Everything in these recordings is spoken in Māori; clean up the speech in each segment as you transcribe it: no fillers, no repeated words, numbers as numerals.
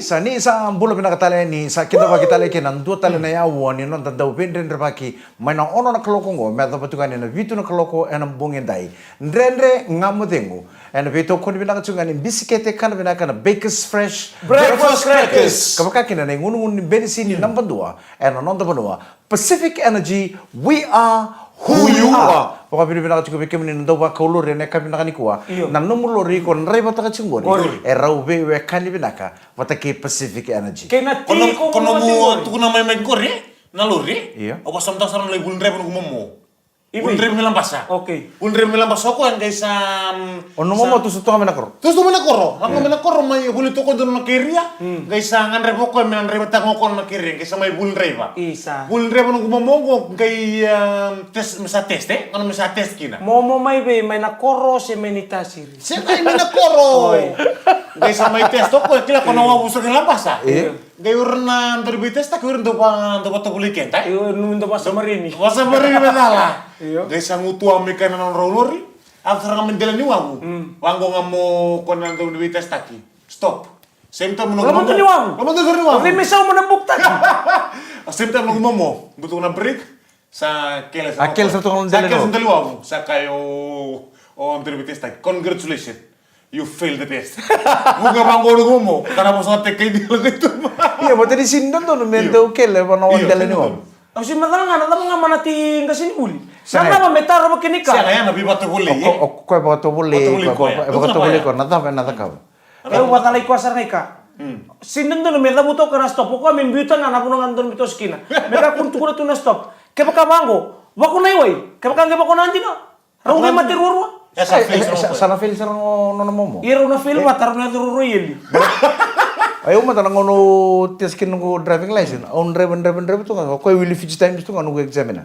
ni sa bula pinakatala ni sa kita ba kita leki nan dua tala na yawo ni non tanda upendren repaki mai na ono na kaloko ngo me da patukan na vitu na kaloko ena bungen dai ndrendre ngamo dengu ena vito kon pinakachunga ni bisikete kana pinakana bakers fresh breakfast crackers kapaka kina na ngunun benisi ni number 2 ena non da banua Pacific Energy we are who you are. Paka pili pinaka cukup bikin ni nanda wa kaulur ni kami pinaka ni kuah. Nan nomor lori kon rai bata kacungori. Erau be we kani pinaka bata ke Pacific Energy. Kena ti ko mo tu na may kori na lori. Iya. Awas samtang sarang lagi bulan rep mo. Ibu. Bulan rep milang basa. Oke. Bulan rep milang basa ko ang guys Ono mo tu suto kami nakor. Terus tu mana koro? Lang mana koro may bulan to ko don makiria. Guys ang rep ko milang rep ta ko makiria guys may bulan rep ba. Isa. Bulan rep no gumamongo kay test misa test ano misa test kina. Momo may be may nakoro se menitasiri. Siyempre may nakoro. Guys may test ko kila ko na wabuso ng basa. Gay urang na terbites ta ko urang do pa do pa buliken ta. Iyo nundo basa marini. Basa marini medala. Guys ang utua mi kana non rolori. After nga mendela ni wangu. Wangu nga mo kon na do terbites ta ki. Stop. Semta mo Laman to ni wangu. Laman to ni wangu. Hindi misaw mo nabuk ta. Semta mo mo. Buto na break sa keles. Akel sa tong Sa dele keles no. dele wangu. Sa kayo on terbites ta. Congratulations. You failed the test. Bukan bang guru mo. Karena mau sotek kayak dia gitu. Iya, mau tadi sindan tuh mente oke le pano dele ni om. Kasi madalanga na mga manating kasi uli. Sana ba metaro ba kinika? Siya kaya nabi bato huli. Ko bato boleh, bato boleh ko nata kau. Kaya watalay ko asar ka. Sindan doon merda buto ka na stop ko min butan na napuno ngandon bito skina. Merda kun tukura tu na stop. Kaya ka bango. Wako na iway. Kaya ka ngeba ko nanti no. Rawi matiruro. Sana feel sarang nono momo. Iro na film matar na tururo yeli. Ayo mata ngono teskin nunggu driving license. On driver tu kan. Kau will fiji times tu kan nunggu examina.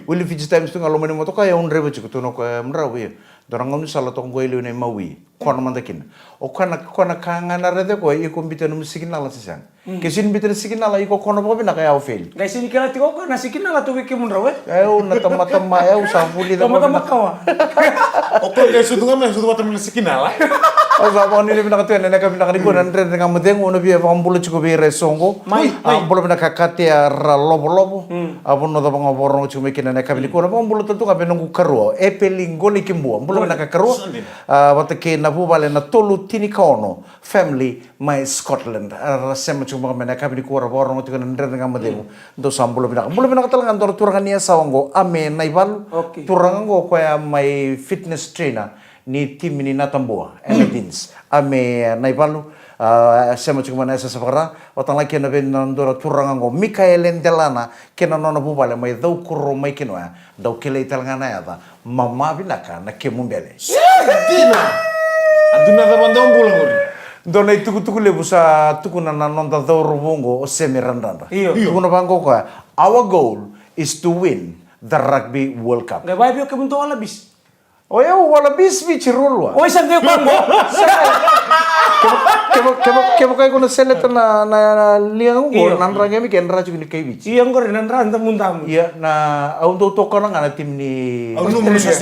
Will fiji times tu kan lo meni moto kaya on driver cukup tu nunggu merawi. Dorang ngono salah tong gue liu mawi. Kono mandakin. O kana kangan arede ko iko bitan musikin nala sisang. Kesin bitan sikin nala iko kono bobi na kaya fail. Guys ini kira tiko ka nasikin nala tu wiki mun rawe. Ayo na tama ayo safuli da. Tama kawa. O kung kayo sudu nga may sudu bato mo sikin nala. O sa pon ni pinaka tuan na kami nakalipo na ndre nga mudeng ono biya pambulo chiko bi resongo. Ambulo pinaka katia lobo. Abon no da bang oborno chiko mekina na kami ko na pambulo tu nga benong karuo. Epelingo ni kimbo. Ambulo pinaka karuo. Batake na bubale na tolu tini kaono family my Scotland. Rasema chiko mga kami ko ra borno chiko na ndre nga mudeng. Do sambulo pinaka talaga ndor turangan niya sawango ame na ibal. Turangan ko kaya may fitness trainer ni tim ni Natambua, Eledins, ame naibalu, sema cuma nasa safara, watang lagi na ben nandora turangango, Mikael Endelana, kena nona bubale may daw kuro may kinoa, daw kilay talaga na yata, mama binaka na kemumbele. Dina! Andun na naman daw ang bulang uri. Doon ay tuku lebu sa tuku na nanonda daw rubongo o semi-randanda. Tuku na bangko ka, our goal is to win the Rugby World Cup. Gak baik ke bentuk alabis. Oh ya, wala bisbi cirul wa. Oh, isang kayo kango. Kemo kayo na seleta na liang ko nandra kami kenra juga ni kayo bici. Iya ngor nandra antam muntamu. Iya na aun to ko na ngana tim ni. Ang numero sa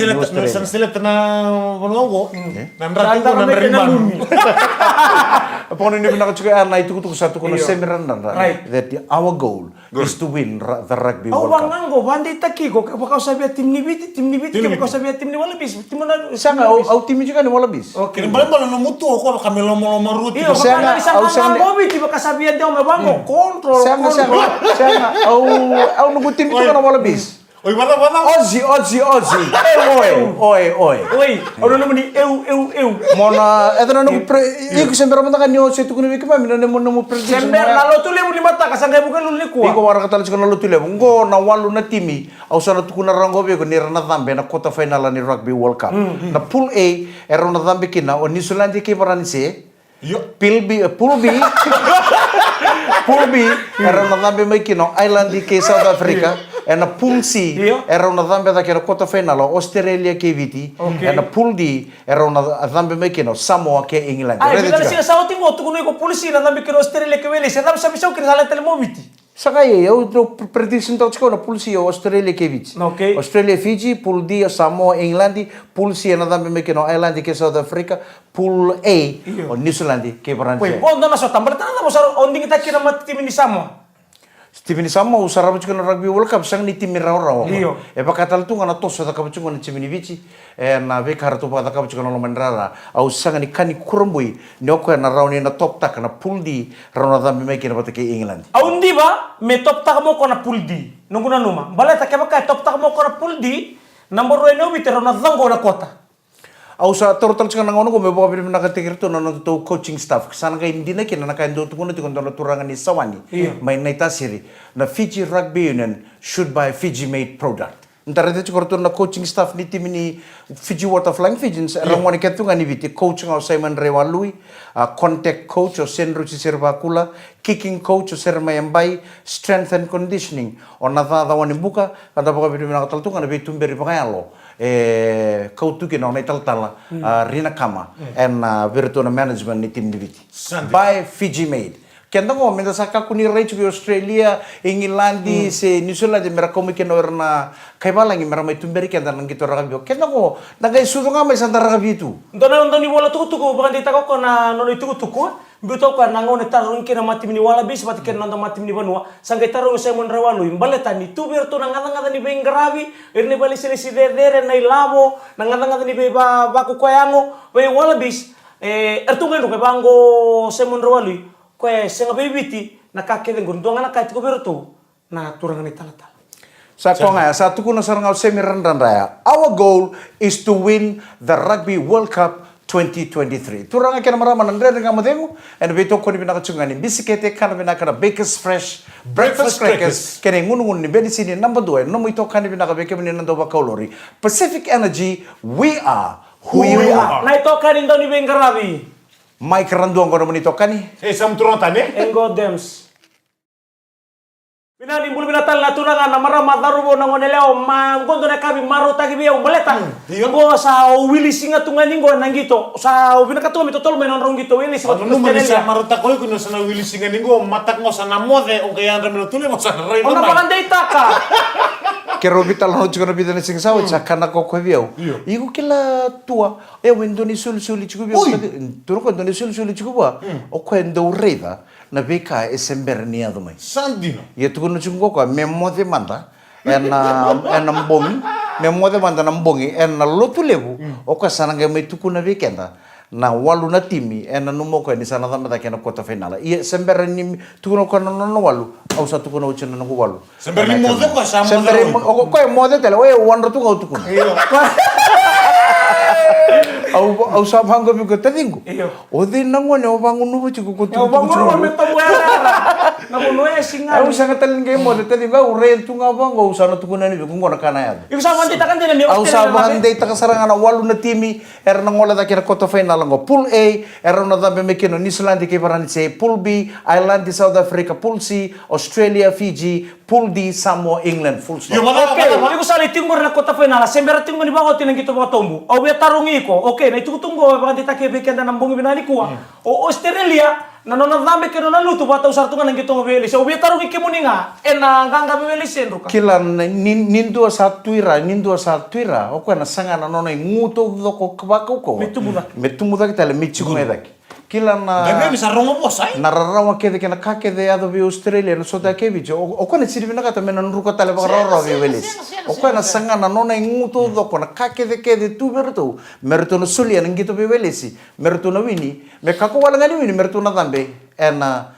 seleta na panongo. Nandra ko nandra riman. Pokoknya ini pernah juga na itu satu kono semiran nandra. That our goal is to win the Rugby World Cup. Oh bang nganggo bandi taki ko kau sabi tim ni biti kau sabi tim ni wala bis. Sanga au tim juga ni wala bis. Oke. Balik no mutu ko kami lomo ruti. Iya, makanya disangka mobil tiba kasabihan dia mabang kontrol. Sanga au nunggu tim juga na wala bis. Oi, bata. Ozzy. Oi. Ono naman ni eu. Mona, eto na nung iku sembra mata kan yo setu kuno wiki mami nang mo prediction. Sember lalo tu lemu lima tak kasangga bukan lu liku. Iko wara katala chikono lo tule. Ngo na walu na timi au sana tukuna rango be ko ni rana zambe na kota final ni Rugby World Cup. Na pool A era na zambe kina o New Zealand ki parani se. Pool B era na zambe mai kino Island ke South Africa. Na pool C era una zambe da kero kota final Australia ke viti. Na pool D era una zambe mai kino Samoa ke England. Ai bila sila sa uti mo tukuno ko polisi na zambe kero Australia ke wele. Sa sabi sa kira sala tele mo viti. Sakaya eu prediction tau na pulsi Australia kevici. Okay. Australia Fiji, pool D Samoa England, pool C na dami mekino Ireland ke South Africa, pool A o New Zealand ke Woi, Perancis. bondo na so tambal tanah mo sa onding kita kira mati tim ini sama. Stephen Samoa usara bukan rugby World Cup sang ni tim raw. Iyo. E pakatal tu ngana toso da kabucungo na chimini vici. E na be kartu pa da kabucungo no mandrara. Au sang ni kani kurumbui ni oko na raw ni na top tak na pool D raw na dami mekino pata ke England. Aundi ba me top tak mo ko na puldi. Nunggu na numa. Baleta kaya ka top tak mo ko na puldi. Number 1 no bitero na zango na kota. Au sa total chika nangono ko me bo bi na katikir to no to coaching staff sana ka hindi na kina na ka ndo tukuno tikondo na turangan ni sawani may naita siri na Fiji Rugby Union should buy Fiji made product ntare te chikor na coaching staff ni tim ni Fiji Water Flying Pigeons ramoni ketunga ni viti coach ngau Simon Rewalui contact coach o Senru Servakula kicking coach o Serma Yambai strength and conditioning o na da wani buka kada boka bi na kataltunga na be tumberi pakalo kau tu kena nai tala Rina Kama and Virtual Management ni tim diviti by Fiji made. Kenda ngo menda saka kuni reach bi Australia, England se New Zealand mera komi kena orna kaibala ngi mera mai tumberi kenda nang gitu ragabi. Kenda ngo nagai sudu nga mai santara ragabi tu. Ndoni wala tuku bakan dita ko na noni tuku. Buto ka nangone tarung kina mati mini wala bis mati kena nanda mati mini banua sangkai tarung Simon Rewalui imbaleta ni tu berto ngata ni bengravi irne bali selesi dere na ilamo ngata ni beba baku koyango we wala bis ertunga no bango Simon Rewalui ko senga bebiti na kakede gondonga na kait ko berto na turang ni talata. Sa konga sa tuku na sarang semi randan raya. Our goal is to win the Rugby World Cup 2023. Turang kena marama nandre dengan modemu, and beto koni bina kacungani bisikete kana bina kana Bakers Fresh breakfast crackers. Kena ngunungun ni bedi sini number 2. Nomu ito kana bina kabeke bina nando bakalori. Pacific Energy, we are who you are. Na ito kanin daw ni bengravi. Mike Randuang kono menito kani. Sam turun tane. Engo dems. Bina di bulu bina tal na tunanga na marama darubo na ngoneleo gondo na kabi maro tagi biya umaleta. Go sa Willy singa tungani go nangito. Sa bina katu mi totol menon rong gitu Willy sa Ano naman sa maruta ko kuno sa Willy singa ningo matak mo sa namode o kaya andra minutule mo sa ray Ona palan data ka. Kero vital no chiko na bidana sing sawo chakana ko ko biao. Iku kila tua e wendo ni sul chiko biao. Turo ko ni sul chiko ba. O ko endo reda na beka esember ni adumai. Sandino. Ya tu kuno chungo ko memo de manda en mbongi memo de manda mbongi en lotu lebu o ka sananga mai tu kuna weekenda na walu na timi en numo ko ni sana tama kena kota final ia sember ni tu kuno ko no walu au sa tu kuno uchena no walu Sember ni mode ko sa sember ko mode tele we wanro tu ko tu kuno au sa bango bi ko tadingo o de nango ne o bango no buchi ko tu O bango no me to buena. Na kuno e singa. au sa ngatal nge mo de tadingo o re tu nga bango au sa no tu kuno ni ko ngona kana ya Iku sa man dita kan din ni au sa bande ta kasaranga na walu na timi era na ngola da kira kota final ngo pool A era na da be mekino New Zealand ke barani se pool B Ireland South Africa pool C Australia Fiji pool D Samoa England full stop. Okay, iku sa litingor na kota final. Sembera tingor ni bango tinang gitu ba tombu. Au be tarungi ko. Okay, na itutunggo ba dita ke bekenda nang bongi binani kuwa. O Australia na nona dame ke nona lutu ba usar tunga nang gitu ngabeli. So be tarungi ke muninga. Na ganga beli senru ka. Kila nindu sa tuira o ko na sanga na nona nguto do ko kabako ko metumuda kita le michu ngedaki kila na Bebe bisa rongo posai. na rarawa kede kena kake de ado bi Australia no sota ke bicho o ko na sirvi na kata menan ruko tale ba roro bi welis o ko na sanga na nona nguto do ko na kake de kede tu berto merto no sulia ngito bi welisi merto no wini me kako wala ngani wini merto na dambe ena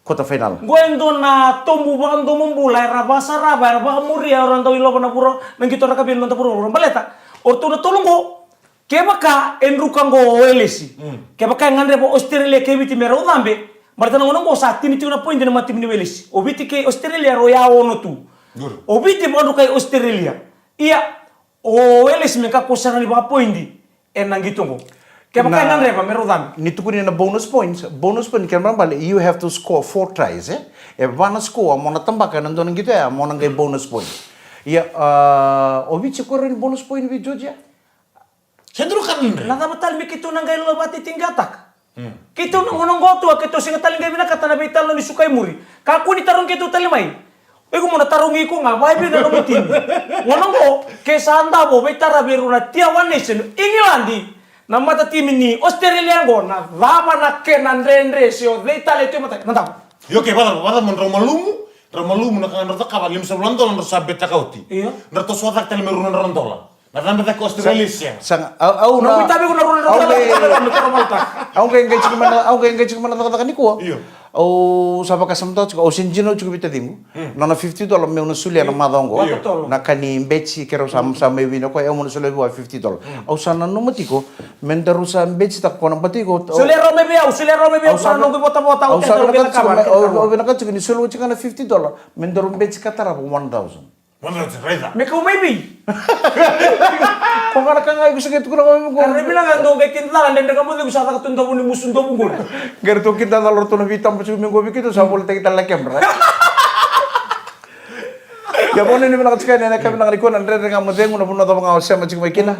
kota final. Gwendo na tombu bando mumbulai rabasa raba raba muria orang tahu ilo na puro nang kita nak kabin nang puro baleta. Orto na tolongo kebaka enrukango welesi. Kebaka ngandre bo Australia kebiti mero dambe. Barta nang ngo sa tini tuna point na mati welesi. Obiti ke Australia roya ono tu. Obiti bondo kai Australia. Iya o welesi meka kosana ni ba poindi enang gitu ngo. Kebaka ngandre ba mero dambe. Nitukuni na bonus points. Bonus point kan bali you have to score 4 tries e vana score mo na tambaka nandon gitu ya mo nang bonus point. Ya obichi koren bonus point vi Georgia. Sendro kan. Nada batal mi kitu nang gailo bati tinggatak. Kita ngonong goto kita singa taling gabi na katana bitalo ni sukai muri. Kaku ni tarong kita talimay. Ego mo na tarong iko nga why be na lumitin. Ngonong ko ke sanda bo bitara biru na tiawan nation England na mata tim ni Australia go na lava na ke na ndre sio le tale tu mata. Nanda. Yo ke bada mon romalumu na kan rata kabar lim sebulan dolar sabet takauti. Iya. Rata suatak tali merunan rontola. Na tambe tak Australia sia. Sang au Na bitabi ko na ron Au engage mana kata niku. Iyo. Au sapa kasamta chuka au sinjino chuka bita dingu. Na $50 me una sulia na madongo. Iya. Na kani mbetsi kero sam wino ko e una sulia wa $50. Au sana no matiko mendaru sa mbetsi tak kona patiko. Sulero me biau sa no bota Au sana ka ka au na chuka ni sulu chuka na $50. Mendaru mbetsi katara 1,000. Mana reza. Me ko maybe. Kung kaya gusto kita kurang kami Karena bilang ando gakin lang dan kamu tuh bisa tak tunda pun musun tuh pun. Gerto kita dalor tuh vitam pas minggu begitu sa boleh kita lagi kamera. Ya pone ni bilang sekali na kami nangikon andre nga mo dengo na puno ta mga osya macik makina.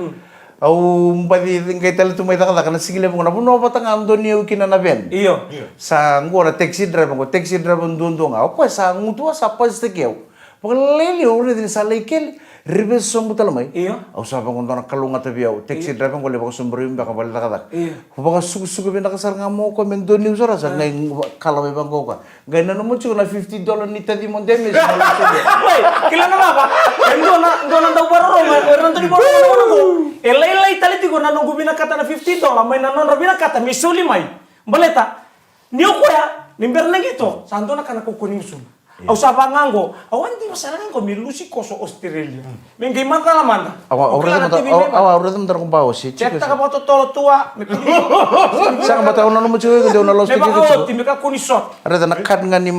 Au mpadi kay tali tumay ta kana sigile mo na puno pa tanga ando niyo kina na ben. Iyo. Sa ngora taxi driver ndundo nga. Opo sa ngutua sa pas tekeu. Pagkalili uri din sa laikel. Ribes song talamay. Iyo. Au sa pang na kalunga tabiaw. Taxi driver ko lebak sumbrim baka balita kadak. Iyo. Baka sugu bin nakasar nga mo ko men doni usara sa ngay kalaway bang ko ka. Gaya na mo na $50 ni tadi mo demes. Woi, kila na ba? Endo na daw baro mayroon to ni baro ko. Elay tali tigo na nung binakata na $50 may nanon binakata misuli may. Baleta. Niyo ko ya, nimber na gito. Santo na kana kukunin sun. Au sapa ngango, awan di masarangan ko milusi koso Australia. Mengge makala mana? Awak udah kong bawa sih. Cek tak apa tolo tua. Sa bata una mo chuo ko na los Me tiki baka oti me ka kunisot. Ada nakad nga ni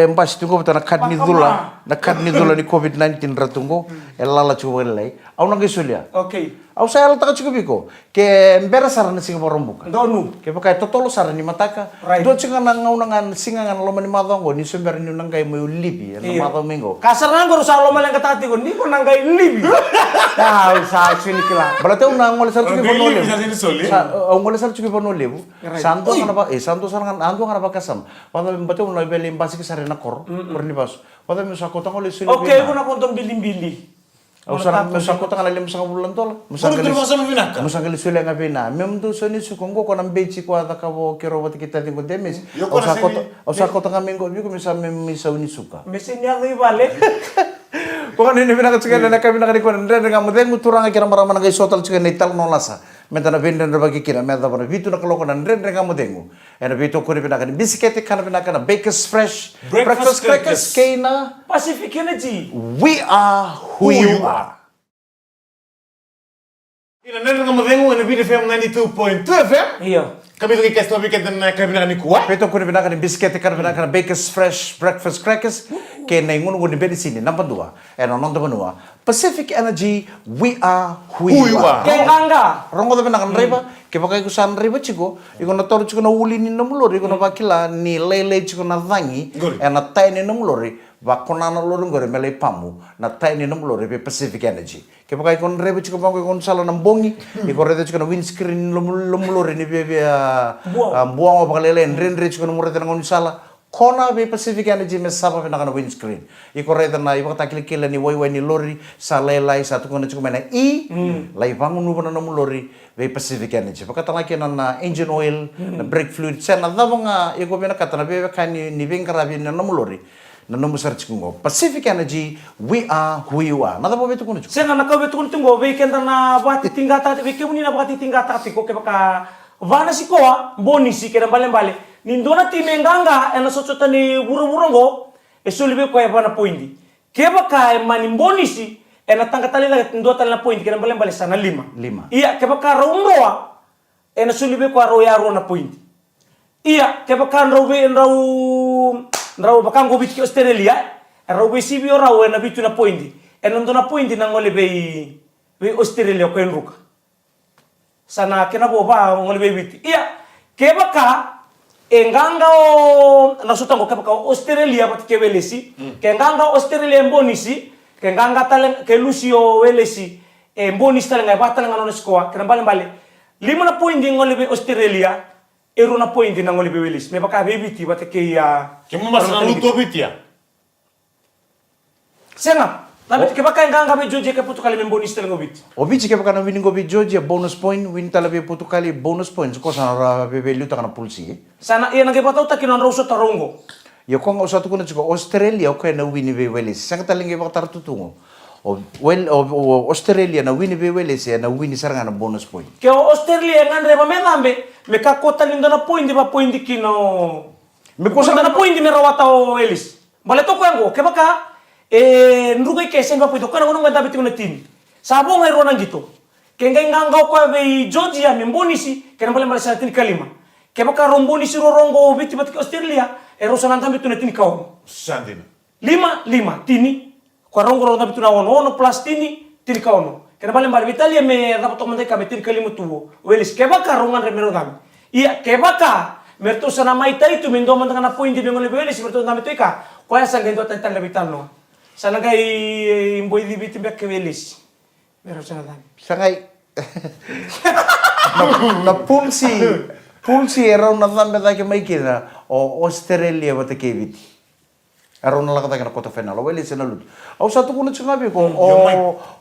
empas tungo bata nakad ni dula ni COVID-19 ratungo elala chuo lay. Au nang gisulia. Okay. Au saya alta chuo biko. Ke mbera sarana singa borombuka. Donu. Ke pakai totolo sarana ni mataka. Right. Do singa nang ngaunangan singa ngan lo mani madongo ni sumber ni nang kay mo libi na madong mingo. Kasar nang guru salo malang katati ko, ni ko nang gay libi. Ah, sa sini kila. Balate una ngol sar chuo Libi bono bisa sini soli. ngol sar chuo bono lebu. Santo kana ba santo sarangan ando kana ba kasam. Wala mbate una beli mbasi ke sarena kor. Perni bas. Wala mi sakota ngol suli. Okay, ko na kontong biling-bili. Au sarang sakota ngala lim sa bulan tol. Kau tu masa membinaka. Musanggali suli nga pina. Mem tu so ni sukongo ko nang bechi ko ata ka bo kero wat kita tingo demes. Yo ko na Au sakota nga mingo bi ko misa misa uni suka. Mesin niya ri bale. Ko kan ini bina ka na kami na ko ndre nga mo den muturang kira marama nga isotal tsika ni tal no lasa. Meta na benda na bagi kira meta na bitu na kaloko na ndre nga mo dengo. Ena bitu ko ni bina ka bisikete kana bina ka Baker's Fresh breakfast crackers kena Pacific Energy. we are who you are. Ina nena nga madengo na Beat FM 92.2 FM. Iyo. Kami lagi kasi topik kita na kami na ni kuat. Peto ko ni bina ka bisikete kana bina ka Baker's Fresh breakfast crackers kena ngun ngun bedi sini number 2. Ena non benua Pacific Energy we are who you are. Kay kangga. Rongo da bina kan reba ke pakai kusan reba chiko iko na toru chiko na uli ni namulori iko na bakila ni lele chiko na dhangi ena tai ni namulori bakona na lorong gore mele pamu na tai ni namulori be Pacific Energy ke pakai kon reba chiko pakai kon sala na bongi iko reda chiko na windscreen lumulori ni be buang o pakalele nrenre chiko na murete na kon sala kona be Pacific Energy me sapa na kana windscreen iko reda na iba takile kila ni wai ni lori sala lai satu kona chiko mena lai bangun nu na namulori be Pacific Energy pakata laki na engine oil na brake fluid sen na mga iko bena katana be kani ni bengkara be na namulori na namusar chikungo Pacific Energy we are who you are nada bobe tukuno Saya nggak nakau betul tunggu weekend na bati tinggata weekend ni na bati tinggata tiko ke baka vana si koa boni si kena bale nindona timenganga ena socota ni buru-burungo esulibe ko vana poindi ke baka mani boni si ena tangkatali la ndo tala poindi kena bale sana 5 iya ke baka raunroa ena sulibe ko roya rona poindi iya ke baka rau bakang go bitki Australia rau be sibio rau ena bitu na poindi ena ndo na poindi na ngole be Australia ko enruka sana kena boba ngole be biti iya ke baka enganga o nasutango ke baka Australia bat ke welesi ke enganga Australia mbonisi ke enganga talen ke Lucio welesi mbonisi talen ngai batalen ngano skoa kena bale 5 na poindi ngole be Australia Eru na point na ngoli bewelis. Me baka bebiti bate ke ya. Kemo mas na luto bitia. Senga. Tapi ke baka nganga be joje ke putu kali membonis tel ngobit. Obici ke pakana winning gobi Georgia bonus point win talabi putu kali bonus points ko sana bebe luta kana pulsi. Sana iya nage patau takin on roso tarongo. Ya ko nga usatu kuna chiko Australia ko na win be welis. Sang talinge ba tartutungo. Australia na win be welis ya na win saranga na bonus point. Ke Australia ngandre ba melambe me ka kota lindo na point di ba point di kino. Me ko sa na point di merawata o Elis. Bale to ko yango ke baka nrugai ke sen ba puito kana ngono ngata bitu na tim. Sabo ngai ronan gitu. Ke ngai ngangau ko be Georgia membonisi ke na bale sa tin kalima. Ke baka rombonisi rorongo biti bat Australia rosanan tambitu na tin kau. Sandina. 5 tini. Ko rongo rongo bitu na ono plus tini tin kau no. Kena balen bal Italia me rapato mande ka metir kalimo tuo. Welis ke baka rongan remero dam. Iya ke baka merto sana mai tai tu mendo manda kana point di ngole welis merto dam itu ka. Ko ya sang gendo tan lebital no. Sana gai mboi di biti bek welis. Mero sana dam. sangai na pulsi era una dhambe dake maikina o Australia bate ke biti. Era una laka dake na kota final. O welis na lut. Au satu kuna tsungabi ko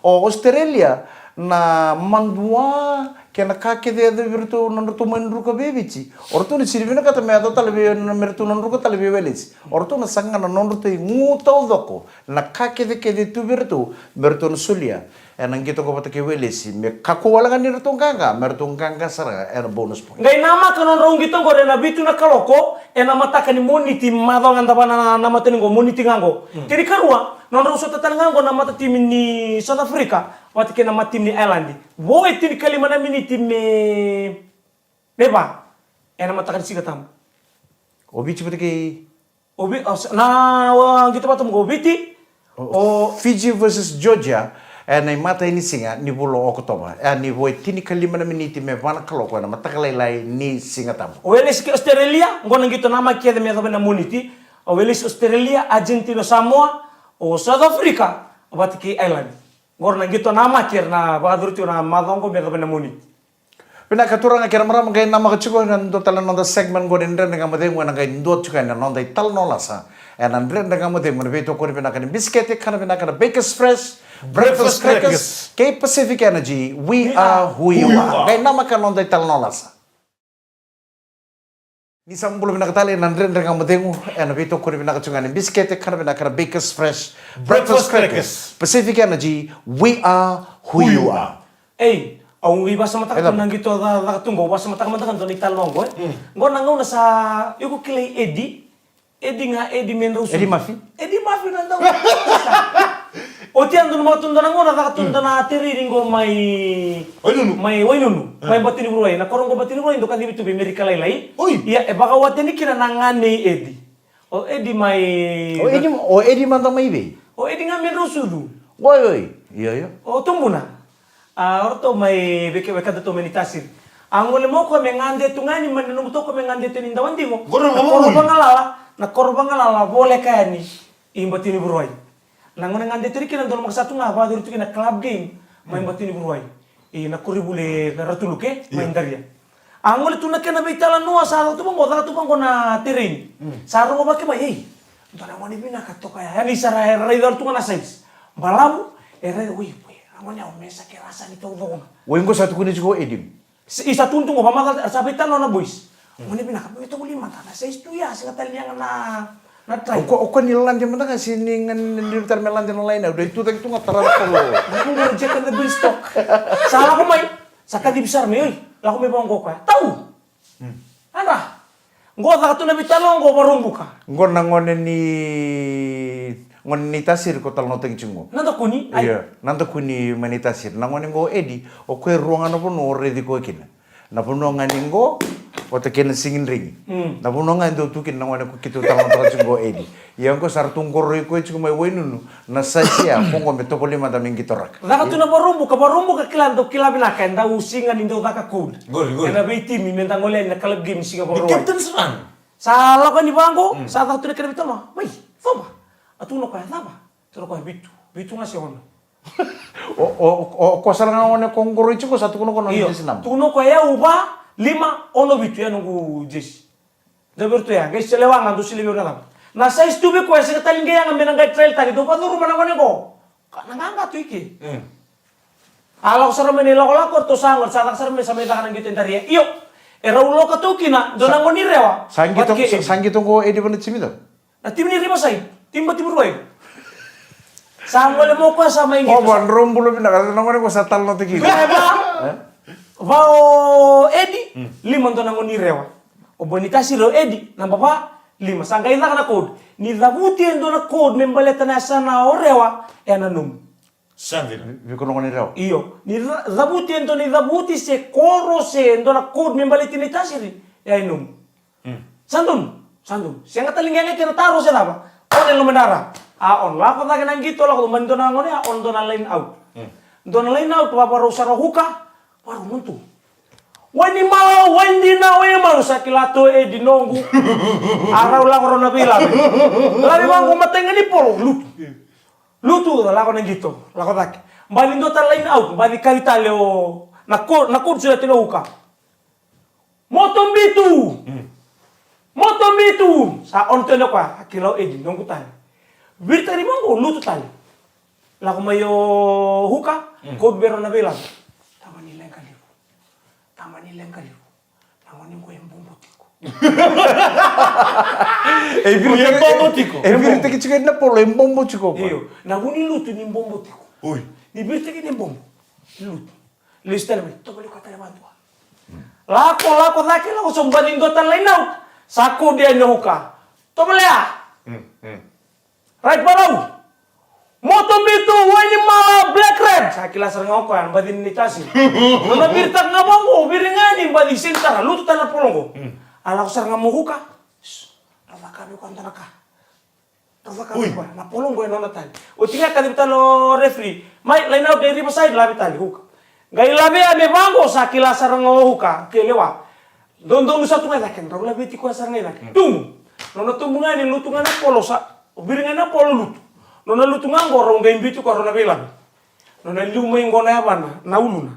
o Australia na mandua ke na kake de virtu nandu menru ka bebici. Ortu ni sirvina kata me ado talbe na mertu nandu ka talbe welis. Ortu na sanga na nandu te ngutau doko na kake de ke de tu virtu mertu sulia. Enang gitu ko bate ke welis me kako wala ni rtu nganga mertu nganga sara era bonus point. Ngai nama kanon rong gitu ko na bitu na kaloko nama taka ni moniti madong anda bana nama teni go moniti ngango. Kiri karua non ruso tatan ngango nama tim ni South Africa wati ke nama tim ni Ireland. Wo tin kalima na mini tim beba. Nama taka siga tam. Obi bate ke Obi na gitu patum go biti. Fiji versus Georgia. Na mata ini singa ni bulo Oktoba. Ni voi tini kalima na miniti me vana kaloko na matakalai ni singa tamu. Welis ke Australia, ngona gitu nama kia de meta na moniti. Welis Australia, Argentina, Samoa, o South Africa, wat ki Ireland. Ngona gitu nama kia na badur tu na madongo meta na moniti. Pina katurang kira maram kay nama kachuko nan do talan nonda segment go dendra nga mate ngona kay ndo chuka na nonda tal no lasa. And ndre nga mate ngona beto ko pina kan biscuit kana pina kan Baker's Fresh Breakfast Crackers, Cape Pacific Energy, we are who you are. Kaya nama ka nonda tal no lasa. Ni sambulo pina katali ndre nga mate ngo and beto ko pina kachunga ni biscuit kana pina kan Baker's Fresh Breakfast Crackers, Pacific Energy, we are who you are. Hey, ang iba sa mata ko nang gitu da tunggo basa mata ka man don ital nongo. Ngona ngona sa yuko kilay Eddie Menroso. Eddie Murphy nanda. O tiang dun mga tunda na ngona nakatunda na tiriring ko may wainunu. May batini buruay. Nakorong ko batini buruay. Ito kan dito may Amerika laylay. Iya, baka watin ni kinanangan ni Eddie. O Eddie may... O Eddie mantang may ibe. O Eddie nga Menroso do. Oy. Iya. O tumbo na. Orto may beke dato menitasir. Ang wala mo ko may ngande tungani manunumuto ko may ngande tinindawan di mo. Nakorban alala boleh kaya ni imbatini buruay. Nangon ngande tiri kina don magsatu nga ba dito kina club game may imbatini buruay. Nakuribule na ratuluke may indarya. Ang wala tuna kina baitala no sa to bang na tirin. Saro ko ba ke bay. Dala wani bina kato kaya ni sara radar tu na size. Balamu wi. Amanya umesa ke rasa ni to dong. Wengo satu kuni ko Edim. Isa tuntung ko pamagal sabi talo na boys. Muni bina ka ito uli mata na size tu ya sing taliang na try. Ko nilan di mana kasi ningan nilitar melan di lain udah itu tadi tu ngataran ko. Aku ngerjakan the bill stock. Salah ko may saka di besar me oy. Lako may bangko ka. Tahu. Ana. Ngo ta tu na bitalong ko marumbu ka. Ngo nangone ni tasir ko tal noteng chingo. Nanda kuni? Iya, nanda kuni manitasir. Nangone ngo edi o ko ruangan no no redi ko kina. Na puno ngani ngo o te kena singin ring. Na puno ngani do tu kina ngone ko kitu tal noteng chingo edi. Yang ko sartung ko roi ko chingo mai wenunu na sasia pongo me topoli mata mingi torak. Naka tu na barumbu ka kilan do kilabina ka nda usingan indo ka cool. Gol. Na beiti mi menta ngole na kalab game singa barumbu. Captain Serang. Salah ko ni bangko, sa ta tu na kena bitama. Mai, fama. Atuno kaya tama. Tuno kaya bitu nga siya ono. O ko sala nga one kongoro ichi ko satu kuno kono Iyo, sinam. tuno kaya uba 5 ono bitu ya nunggu jesi. Dabar tu ya, guys celewangan tu sili udah. Na sa istube ko sa kataling gaya nga menangay trail tagi do pa duro manangon ko. Kananga tu iki. Alaw sa ramen nila ko lakor to sangor sa tak sa ramen sa may takan ng gitin tariya. Iyo. Era ulo ka tu kina do nangon ni rewa. Sangitong ko edi pala chimido. Na tim ni rima say. Timba timruay. Sangol mo ko sa may Oh, ban rombulo pinaka nangon ko sa tal no tiki. Vao Edi, 5 to nangon ni rewa. O bonita si ro Edi, na baba 5. Sangkay na kana code. Ni dabuti endo na code membaleta na sana o rewa e nanum. Sandina. Vi kono ngoni raw. Iyo, ni dabuti se koro se endo na code membaleti ni tasiri e num. Sandun. Siya nga talingan nga taro sa laba. On el lumenara. On lako na kanang gito lako mando na ngoni on do na line out. Do na line out wa paro sa huka. Paro muntu. Wani na sa kilato di nongu. Araw lang ron na pila. Labi bang kumatay nga ni polo. Lutu lako nang gito. Lako tak. Balindo ta line out, bali kalitale o nakur sila tinuka. Motombitu. Sa on teno ka kilaw di nongu tay. Birta ni bang lutu tay. Lako mayo huka, kod bero na pila. Tama nila yang kalifu. Nangonin ko yung bombotiko. Birta ki chika na polo yung bombo chiko. Iyo, nangonin luto ni bombotiko. Uy. Ni birta ki ni bombo. Luto. Lista namin, ito balik ka tayo mantua. Lako, sumbanin do tan lain out. Sako dia nuka. Ito balik ya. Right paraw. Motombitu wani ma black red. Sakila sarang ako yan, badin ni Tasi. Nung nabirtak nga bang ko, biringani, badin sintar, luto ta na pulong ko. Ala ko sarang mo huka. Rafakabi ko ang tanaka. Rafakabi ko, napulong ko yung natali. O tinga kadipta lo referee, may line out dari side labi tali huka. Gay labi ame bango, sakila sarang mo huka, kelewa. Don sa tunga dakin, raw labi ti ko sarang dakin. Tung! Nung natumbungan, luto nga na polo sa, biringan na polo luto. Nona lutungan ko rong game bitu ko rona bilang. Nona lumay ko na yaman na ulo na.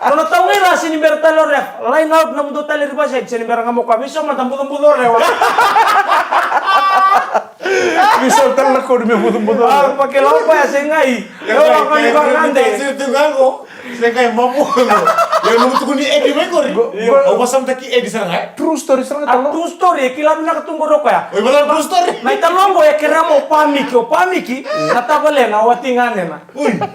Nona tao nga sini bertalo ref. Line out na mudo tali riba siya. Sini berang mo kami so matambudo ref. Bisa tal ko dumi mudo. Ah, pakilaw pa ya sengai. Ewa ko ni bangande. Lutungan ko. Saya kayak mampu. Yang lutu ko ni Edi Mekori. O basam taki Edi sarang True story sarang A talo. true story, kilabi na katunggo ro kaya. Uy, wala true story. Na italongo ya kira mo pamiki, natabale na watingane na.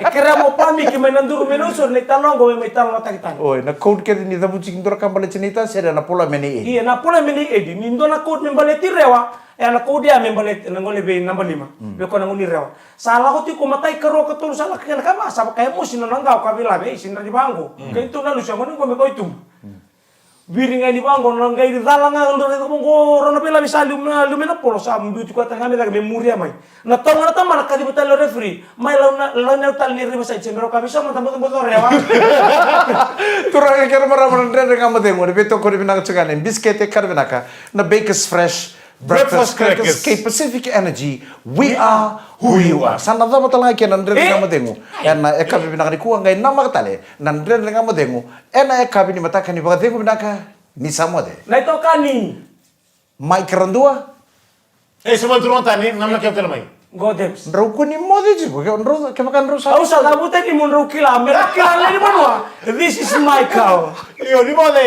Kira mo pamiki may nanduro menusur, na italongo may italongo takitan. Oy, na code ke ni dabu chiking dora kambale chinita sera na pola meni e. Iya, na pula meni edi, nindo na code membaleti rewa. Na code ya membaleti nangole be number 5. Beko nanguni rewa. Salah ko ti kumatay karo katul salah kaya kama sa kaya mo sinananggaw kabila be sinra di bangko. Kaya ito na lusya mo ko me ko itum. Biringan di bangko nang gay di dalang nga ndo ko ko rona pela bisa lumena polo sa mbuti ko tanga me daga memoria mai. Na tong na tama na kadibuta lo referee. Mai launa tal ni riba sa chembero kabisa mo tambo rewa. Turang ke kera mara mara ndre ngamade mo beto ko bina chugane biscuit e karbinaka na Bakers Fresh Breakfast Crackers K Pacific Energy. We are who you are. Sana da matala ke nandre ngamade mo. Ena ekabi bina ni kuang ngai nama katale nandre ngamade mo. Ena ekabi ni mataka ni bagade ko binaka ni samode. Na ito kani. Mike Randua. Semua turun tani, namanya kau kelmai. Godems. Ndrau ko ni mode jibo ke ndrau ke makan ndrau sa. Au sa kabuta ni mun rukila, merakila ni manwa. This is my cow. Iyo, di mana?